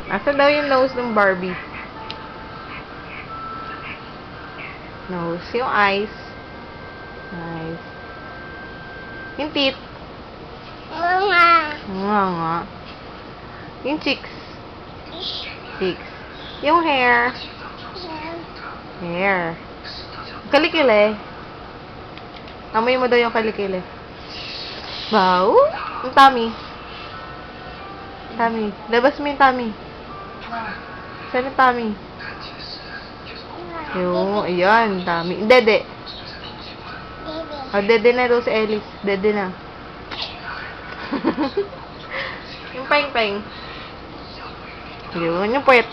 Asa daw yung nose ng Barbie? Nose. Yung eyes. Eyes. Yung teeth. Nga. Yung cheeks. Cheeks. Yung hair. Hair. Kalikili. Amoy mo daw yung kalikili. Wow. Yung tummy. Tummy. Labas mo yung tummy. Saan yung tummy? Yung, ayan, tummy. Dede. Oh, dede na daw si Ellis. Dede na. Yung peng-peng. Yun, yung puwet.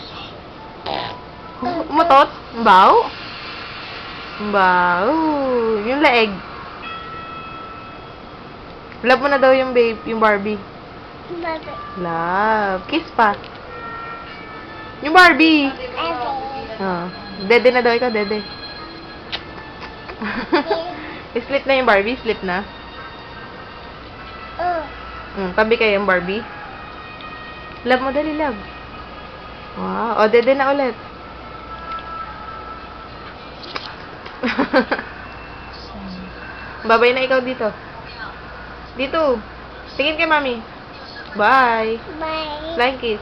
Umutot. Baw. Baw. Yung leeg. Love mo na daw yung babe, yung Barbie. Love. Kiss pa. Yung Barbie. Oh. Dede na daw ikaw, dede. Sleep na yung Barbie? Sleep na? Tabi kayo yung Barbie? Love mo, dali, love. Wow. O, dede na ulit. Babay na ikaw dito. Dito. Tingin kay mami. Bye. Bye. Flying kiss.